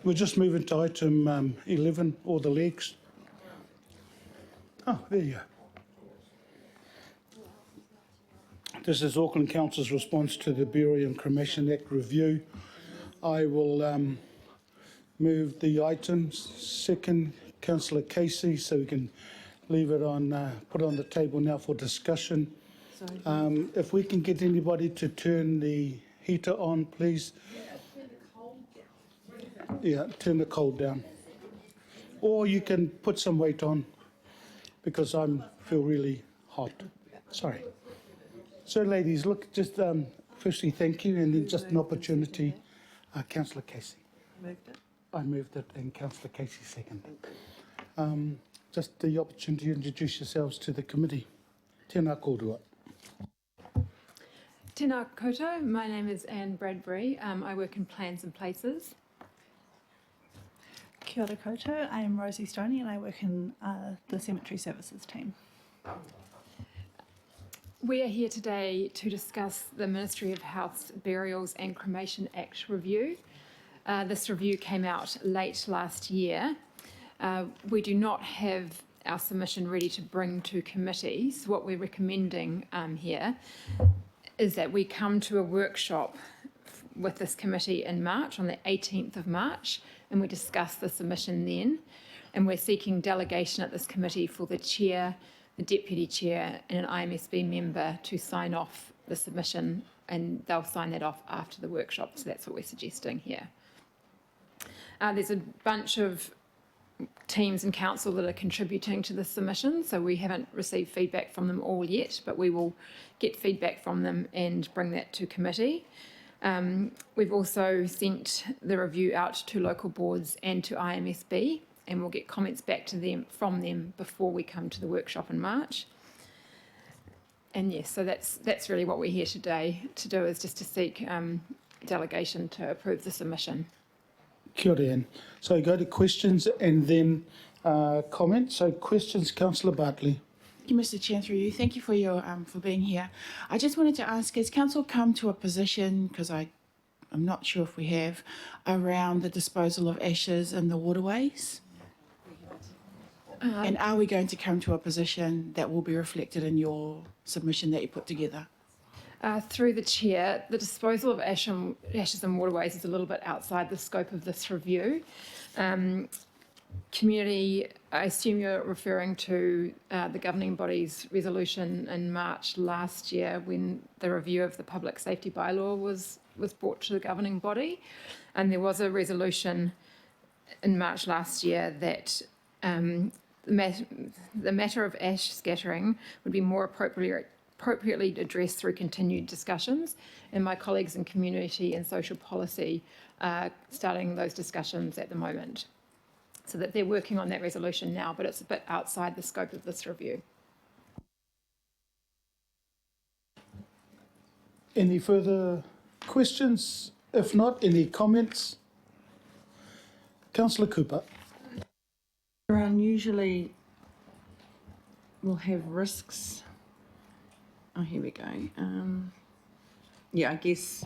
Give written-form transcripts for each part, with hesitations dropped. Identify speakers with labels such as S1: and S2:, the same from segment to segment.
S1: We're just moving to item 11, all the legs. Oh, there you go. This is Auckland Council's response to the Burial and Cremation Act review. I will move the items. Second, Councillor Casey, so we can leave it on, put it on the table now for discussion. If we can get anybody to turn the heater on, please. Yeah, turn the cold down. Or you can put some weight on, because I feel really hot. Sorry. So, ladies, look, just firstly, thank you, and then just an opportunity. Councillor Casey.
S2: Moved it.
S1: I moved it, and Councillor Casey seconded. Just the opportunity to introduce yourselves to the committee. Tēnā kōrua.
S3: Tēnā koutou, my name is Anne Bradbury. I work in Plans and Places.
S2: Kia ora koutou, I am Rosie Stoney and I work in the Cemetery Services team.
S3: We are here today to discuss the Ministry of Health's Burials and Cremation Act review. This review came out late last year. We do not have our submission ready to bring to committees. What we're recommending here is that we come to a workshop with this committee in March, on the 18th of March, and we discuss the submission then. And we're seeking delegation at this committee for the chair, the deputy chair, and an IMSB member to sign off the submission, and they'll sign that off after the workshop. So that's what we're suggesting here. There's a bunch of teams in council that are contributing to the submission, so we haven't received feedback from them all yet, but we will get feedback from them and bring that to committee. We've also sent the review out to local boards and to IMSB, and we'll get comments back to them from them before we come to the workshop in March. And yes, so that's really what we're here today to do, is just to seek delegation to approve the submission.
S1: Kia ora, Anne. So go to questions and then comments. So questions, Councillor Bartley.
S4: Thank you, Mr. Chair, through you. Thank you for your for being here. I just wanted to ask, has council come to a position, because I'm not sure if we have, around the disposal of ashes in the waterways? And are we going to come to a position that will be reflected in your submission that you put together?
S3: Through the chair, the disposal of ashes and waterways is a little bit outside the scope of this review. Community, I assume you're referring to the governing body's resolution in March last year, when the review of the public safety bylaw was brought to the governing body. And there was a resolution in March last year that the matter of ash scattering would be more appropriately addressed through continued discussions, and my colleagues in community and social policy are starting those discussions at the moment, so that they're working on that resolution now, but it's a bit outside the scope of this review.
S1: Any further questions? If not, any comments? Councillor Cooper.
S4: Unusually, we'll have risks. Oh, here we go. Yeah, I guess.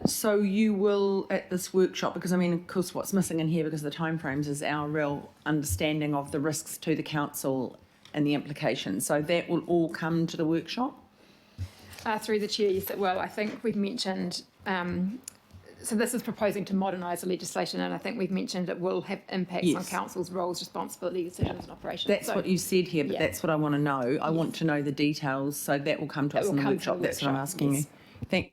S4: So you will, at this workshop, because I mean, of course, what's missing in here because of the timeframes is our real understanding of the risks to the council and the implications. So that will all come to the workshop?
S3: Through the chair, yes, it will. I think we've mentioned, so this is proposing to modernise the legislation, and I think we've mentioned it will have impacts on council's roles, responsibilities, decisions and operations.
S4: That's what you said here, but that's what I want to know. I want to know the details, so that will come to us in the workshop. That's what I'm asking you. Thank you.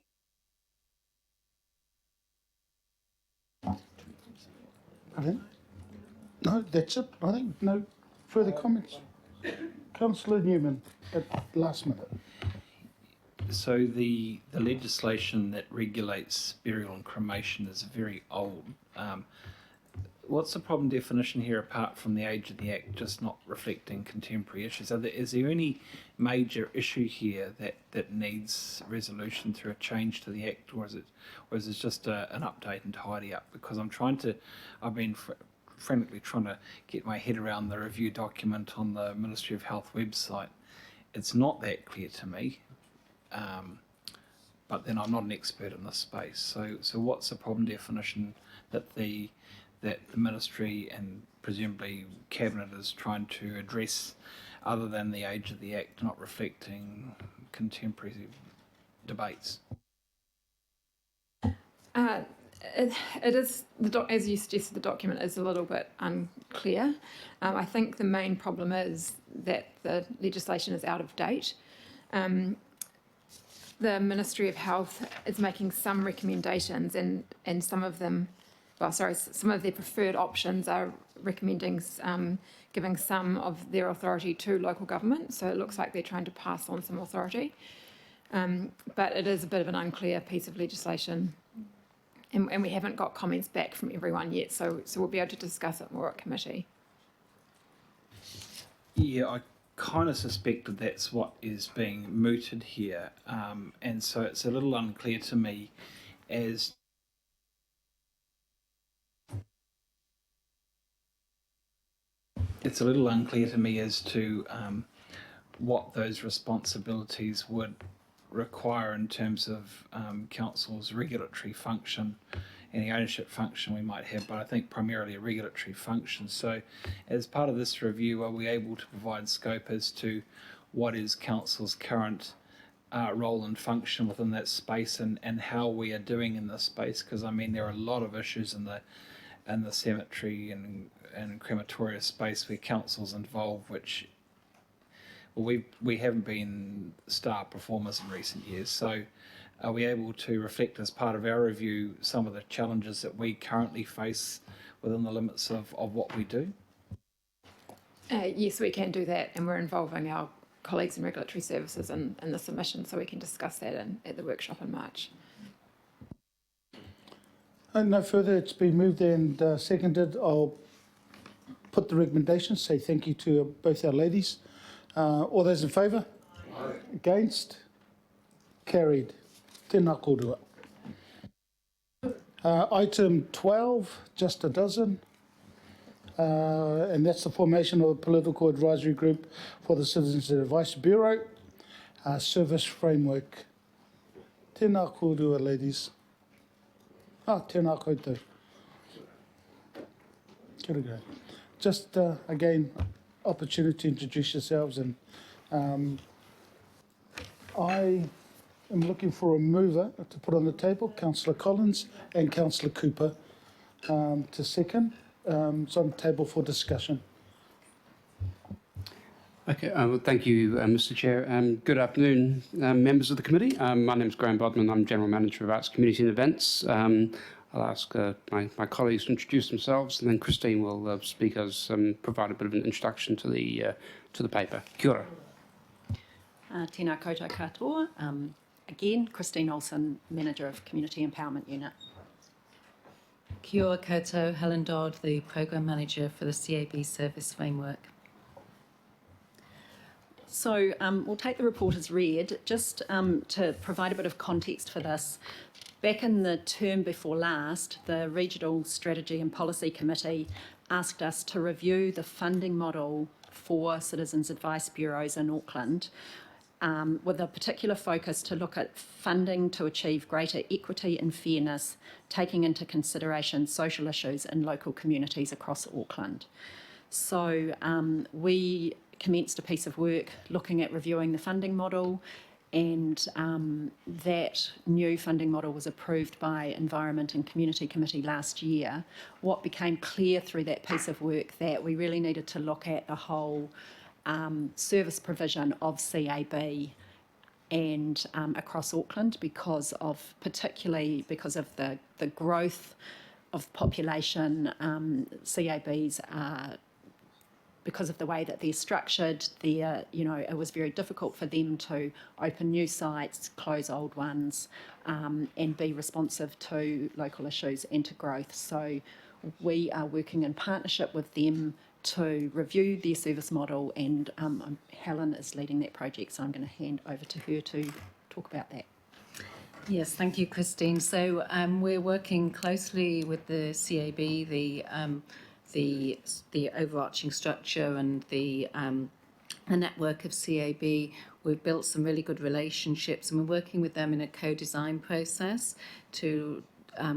S1: No, that's it. I think no further comments. Councillor Newman at last minute.
S5: So the legislation that regulates burial and cremation is very old. What's the problem definition here, apart from the age of the Act just not reflecting contemporary issues? Is there any major issue here that needs resolution through a change to the Act, or is it just an update and tidy up? Because I've been frantically trying to get my head around the review document on the Ministry of Health website. It's not that clear to me. But then I'm not an expert in this space. So what's the problem definition that the that the ministry and presumably cabinet is trying to address, other than the age of the Act not reflecting contemporary debates?
S3: It is, as you suggested, the document is a little bit unclear. I think the main problem is that the legislation is out of date. The Ministry of Health is making some recommendations, and some of them, some of their preferred options are recommending giving some of their authority to local government. So it looks like they're trying to pass on some authority. But it is a bit of an unclear piece of legislation. And we haven't got comments back from everyone yet, so we'll be able to discuss it more at committee.
S5: Yeah, I kind of suspected that's what is being mooted here, and so it's a little unclear to me as to what those responsibilities would require in terms of council's regulatory function, any ownership function we might have, but I think primarily a regulatory function. So as part of this review, are we able to provide scope as to what is council's current role and function within that space, and how we are doing in this space? Because I mean, there are a lot of issues in the cemetery and crematoria space where council's involved, which we haven't been star performers in recent years. So are we able to reflect as part of our review some of the challenges that we currently face within the limits of what we do?
S3: Yes, we can do that, and we're involving our colleagues in regulatory services in the submission, so we can discuss that at the workshop in March.
S1: No further, it's been moved and seconded. I'll put the recommendations, say thank you to both our ladies. All those in favour? Aye. Against? Carried. Tēnā kōrua. Item 12, just a dozen. And that's the formation of a political advisory group for the Citizens Advice Bureau service framework. Tēnā kōrua, ladies. Tēnā koutou. Kia ora. Just again, opportunity to introduce yourselves, and I am looking for a mover to put on the table, Councillor Collins and Councillor Cooper to second. It's on the table for discussion.
S6: Okay, well, thank you, Mr. Chair. Good afternoon, members of the committee. My name is Graham Bodman. I'm General Manager of Arts, Community and Events. I'll ask my colleagues to introduce themselves, and then Christine will speak as provide a bit of an introduction to the paper. Kia ora.
S7: Tēnā koutou katoa. Again, Christine Olsen, Manager of Community Empowerment Unit.
S8: Kia ora koutou, Helen Dodd, the Programme Manager for the CAB Service Framework.
S7: So we'll take the report as read. Just to provide a bit of context for this, back in the term before last, the Regional Strategy and Policy Committee asked us to review the funding model for Citizens Advice Bureaus in Auckland, with a particular focus to look at funding to achieve greater equity and fairness, taking into consideration social issues in local communities across Auckland. So we commenced a piece of work looking at reviewing the funding model, and that new funding model was approved by Environment and Community Committee last year. What became clear through that piece of work that we really needed to look at the whole service provision of CAB and across Auckland, particularly because of the growth of population. CABs are, because of the way that they're structured, it was very difficult for them to open new sites, close old ones, and be responsive to local issues and to growth. So we are working in partnership with them to review their service model, and Helen is leading that project, so I'm going to hand over to her to talk about that.
S8: Yes, thank you, Christine. So we're working closely with the CAB, the overarching structure and the network of CAB. We've built some really good relationships, and we're working with them in a co-design process to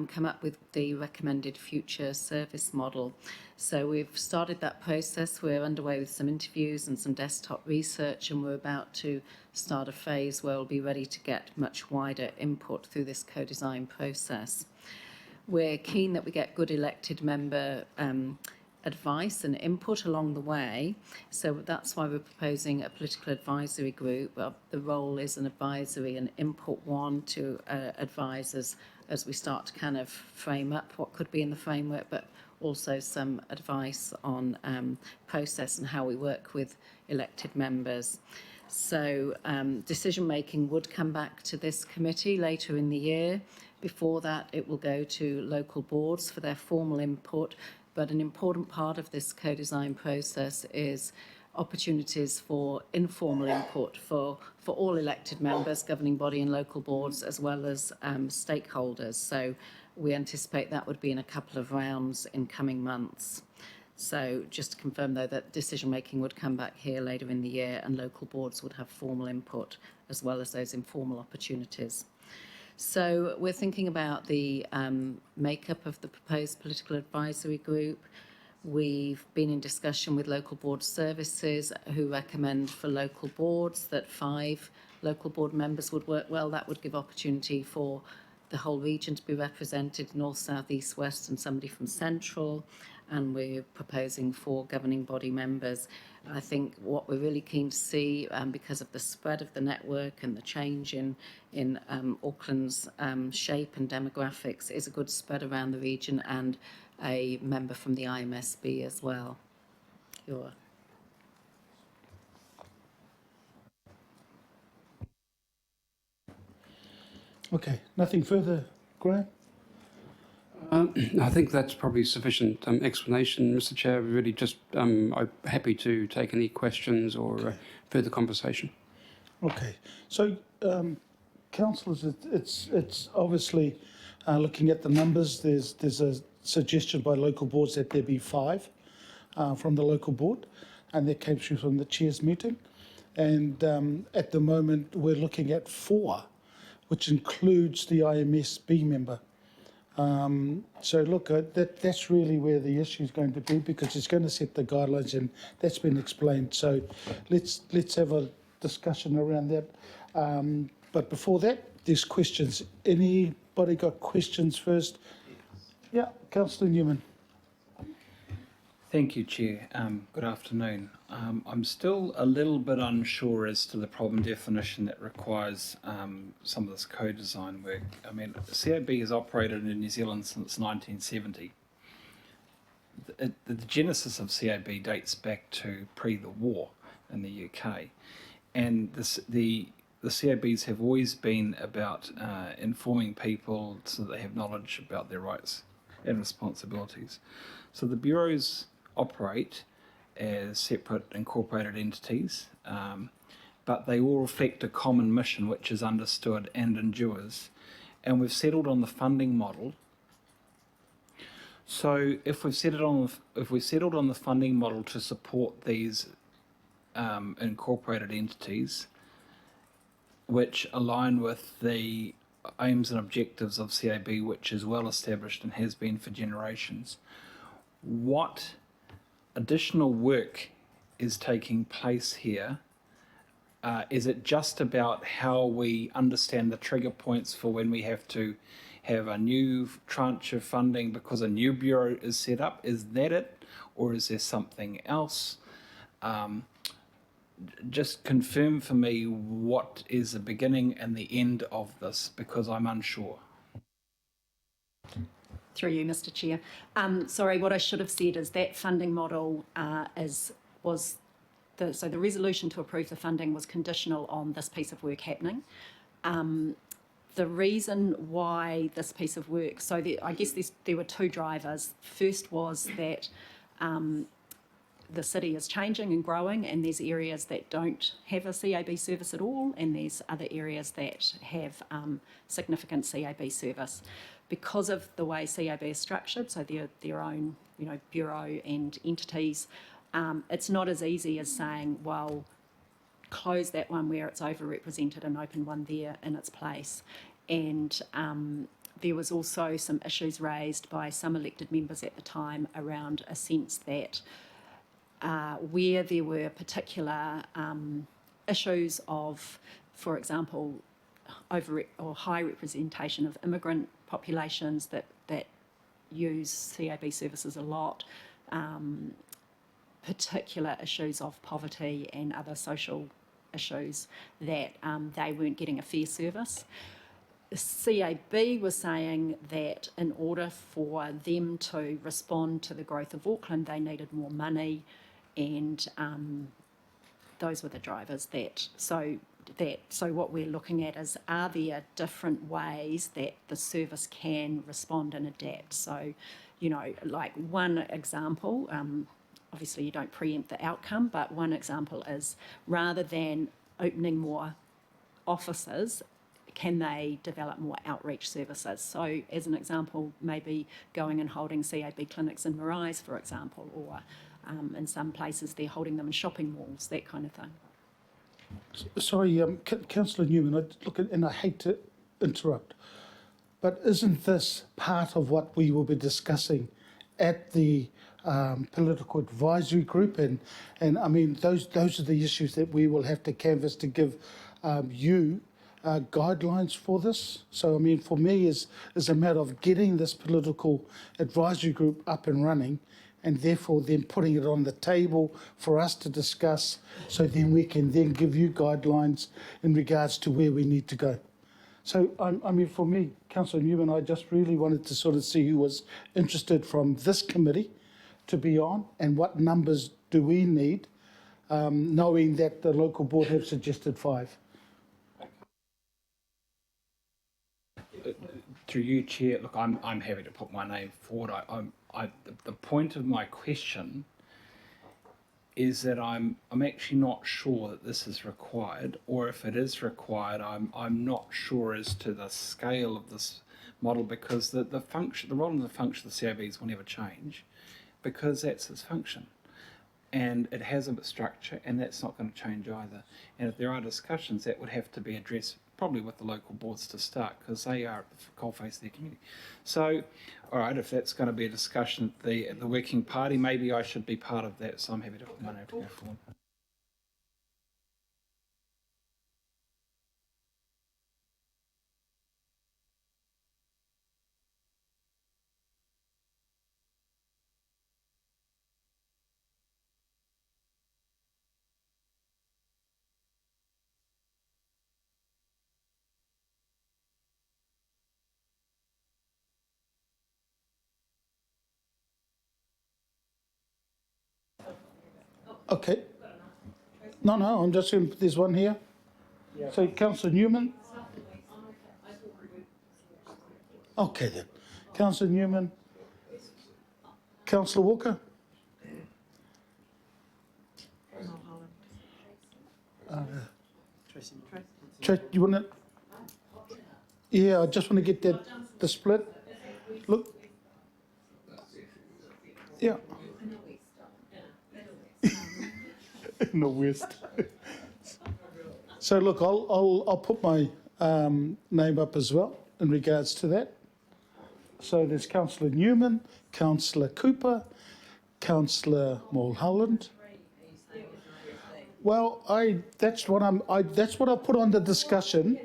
S8: come up with the recommended future service model. So we've started that process. We're underway with some interviews and some desktop research, and we're about to start a phase where we'll be ready to get much wider input through this co-design process. We're keen that we get good elected member advice and input along the way. So that's why we're proposing a political advisory group. The role is an advisory and input one to advisors as we start to kind of frame up what could be in the framework, but also some advice on process and how we work with elected members. So decision making would come back to this committee later in the year. Before that, it will go to local boards for their formal input. But an important part of this co-design process is opportunities for informal input for all elected members, governing body and local boards, as well as stakeholders. So we anticipate that would be in a couple of rounds in coming months. So just to confirm, though, that decision-making would come back here later in the year and local boards would have formal input as well as those informal opportunities. So we're thinking about the makeup of the proposed political advisory group. We've been in discussion with local board services who recommend for local boards that 5 local board members would work well. That would give opportunity for the whole region to be represented, north, south, east, west, and somebody from central. And we're proposing 4 governing body members. I think what we're really keen to see, because of the spread of the network and the change in Auckland's shape and demographics, is a good spread around the region and a member from the IMSB as well. Kia
S1: Okay, nothing further, Graham?
S6: I think that's probably sufficient explanation, Mr. Chair. Really, just I'm happy to take any questions or further conversation.
S1: Okay, so councillors, it's obviously looking at the numbers. There's a suggestion by local boards that there be 5 from the local board, and that came through from the chair's meeting. And at the moment, we're looking at 4, which includes the IMSB member. So look, that's really where the issue is going to be, because it's going to set the guidelines, and that's been explained. So let's have a discussion around that. But before that, there's questions. Anybody got questions first? Yeah, Councillor Newman.
S5: Thank you, Chair. Good afternoon. I'm still a little bit unsure as to the problem definition that requires some of this co-design work. I mean, CAB has operated in New Zealand since 1970. The genesis of CAB dates back to pre the war in the UK, and the CABs have always been about informing people so that they have knowledge about their rights and responsibilities. So the bureaus operate as separate incorporated entities, but they all reflect a common mission which is understood and endures. And we've settled on the funding model. So if we've settled on the funding model to support these incorporated entities, which align with the aims and objectives of CAB, which is well established and has been for generations, what additional work is taking place here? Is it just about how we understand the trigger points for when we have to have a new tranche of funding because a new bureau is set up? Is that it? Or is there something else? Just confirm for me what is the beginning and the end of this, because I'm unsure.
S7: Through you, Mr. Chair. Sorry, what I should have said is that funding model so the resolution to approve the funding was conditional on this piece of work happening. The reason why this piece of work, I guess there were 2 drivers. First was that the city is changing and growing, and there's areas that don't have a CAB service at all, and there's other areas that have significant CAB service. Because of the way CAB is structured, so their own, bureau and entities, it's not as easy as saying, well, close that one where it's overrepresented and open one there in its place. And there was also some issues raised by some elected members at the time around a sense that where there were particular issues of, for example, over or high representation of immigrant populations that use CAB services a lot, particular issues of poverty and other social issues, that they weren't getting a fair service. The CAB was saying that in order for them to respond to the growth of Auckland, they needed more money, and those were the drivers. So what we're looking at is, are there different ways that the service can respond and adapt? So, you know, like one example, obviously you don't preempt the outcome, but one example is, rather than opening more offices, can they develop more outreach services? So as an example, maybe going and holding CAB clinics in Marais, for example, or in some places they're holding them in shopping malls, that kind of thing.
S1: Sorry, Councillor Newman, and I hate to interrupt, but isn't this part of what we will be discussing at the political advisory group? And I mean, those are the issues that we will have to canvass to give you guidelines for this. So, I mean, for me, is a matter of getting this political advisory group up and running, and therefore then putting it on the table for us to discuss, so then we can then give you guidelines in regards to where we need to go. So, I mean, for me, Councillor Newman, I just really wanted to sort of see who was interested from this committee to be on, and what numbers do we need, knowing that the local board have suggested 5.
S5: Through you, Chair, look, I'm happy to put my name forward. The point of my question is that I'm actually not sure that this is required, or if it is required, I'm not sure as to the scale of this model, because the role and the function of the CABs will never change, because that's its function. And it has a structure, and that's not going to change either. And if there are discussions, that would have to be addressed probably with the local boards to start, because they are at the coalface of their community. So, all right, if that's going to be a discussion at the working party, maybe I should be part of that, so I'm happy to put my name to go forward.
S1: Okay. No, I'm just saying there's one here. So, Councillor Newman. Okay then. Councillor Newman. Councillor Walker. Tracy, you want to? Yeah, I just want to get the split. Look. Yeah. In the west. So look, I'll put my name up as well in regards to that. So there's Councillor Newman, Councillor Cooper, Councillor Mulholland. Well, that's what I put on the discussion.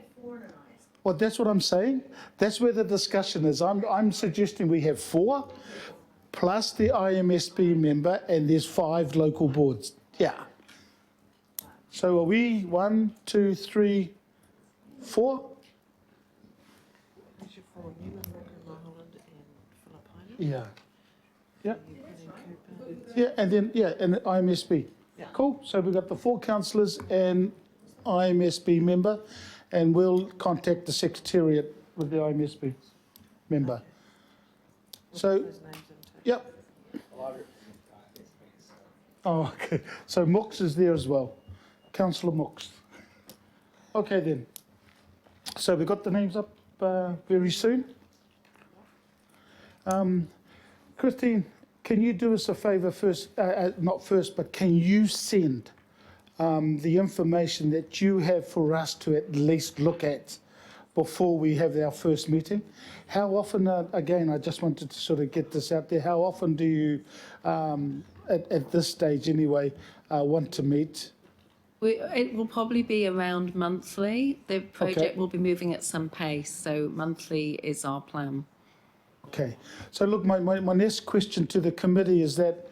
S1: Well, that's what I'm saying. That's where the discussion is. I'm suggesting we have 4 plus the IMSB member, and there's 5 local boards. Yeah. So are we 1, 2, 3, 4? Yeah. Yeah. Yeah, and then and the IMSB. Yeah. Cool. So we've got the 4 councillors and IMSB member, and we'll contact the secretariat with the IMSB member. So, yep. Oh, okay. So Mooks is there as well. Councillor Mooks. Okay then. So we got the names up very soon. Christine, can you do us a favour first? Not first, but can you send the information that you have for us to at least look at before we have our first meeting. How often, again, I just wanted to sort of get this out there, how often do you, at this stage anyway, want to meet?
S8: It will probably be around monthly. The project will be moving at some pace, so monthly is our plan.
S1: Okay, so look, my next question to the committee is that,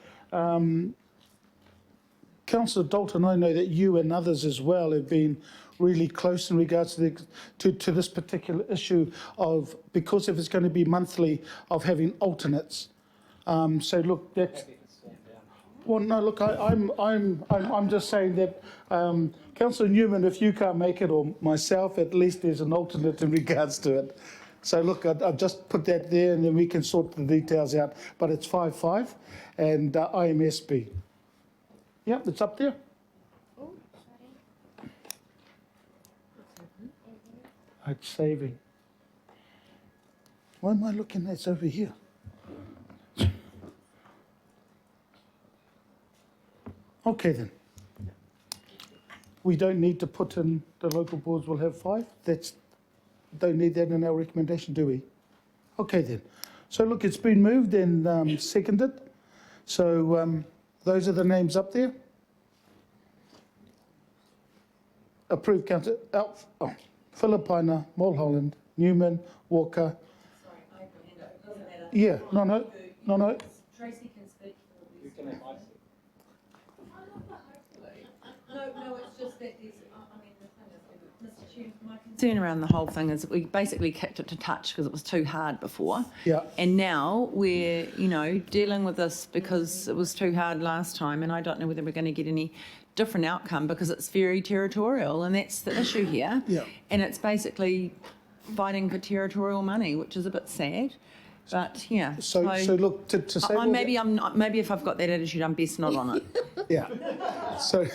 S1: Councillor Dalton, I know that you and others as well have been really close in regards to this particular issue of, because if it's going to be monthly, of having alternates. So look, that's. Well, no, look, I'm just saying that, Councillor Newman, if you can't make it, or myself, at least there's an alternate in regards to it. So look, I've just put that there, and then we can sort the details out. But it's 5-5, and IMSB. Yep, it's up there. It's saving. Why am I looking? It's over here. Okay then. We don't need to put in the local boards will have 5. Don't need that in our recommendation, do we? Okay then. So look, it's been moved and seconded. So those are the names up there. Approved Councillor Filipina, Mulholland, Newman, Walker. Sorry, yeah, no.
S4: Tracy can speak for you. No, it's just that there's, I mean, the thing is, Mr. Chair, my concern around the whole thing is we basically kicked it to touch because it was too hard before.
S1: Yeah.
S4: And now we're, dealing with this because it was too hard last time, and I don't know whether we're going to get any different outcome because it's very territorial, and that's the issue here.
S1: Yeah.
S4: And it's basically fighting for territorial money, which is a bit sad. But yeah.
S1: So look, to say
S4: maybe if I've got that attitude, I'm best not on it.
S1: yeah. So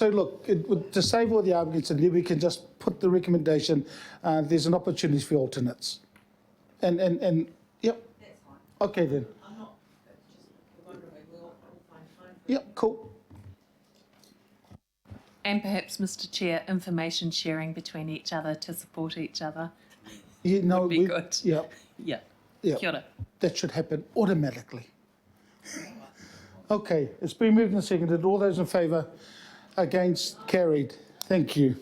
S1: look, to save all the arguments, and we can just put the recommendation. There's an opportunity for alternates, and yep.
S4: That's fine.
S1: Okay then.
S4: I'm not just wondering. We'll find time.
S1: Yep. Cool.
S9: And perhaps, Mr. Chair, information sharing between each other to support each other.
S1: Yeah, no,
S9: Would be good.
S1: Yeah.
S9: Yeah.
S1: Yeah.
S9: Kia ora.
S1: That should happen automatically. Okay, it's been moved and seconded. All those in favour? Against? Carried. Thank you.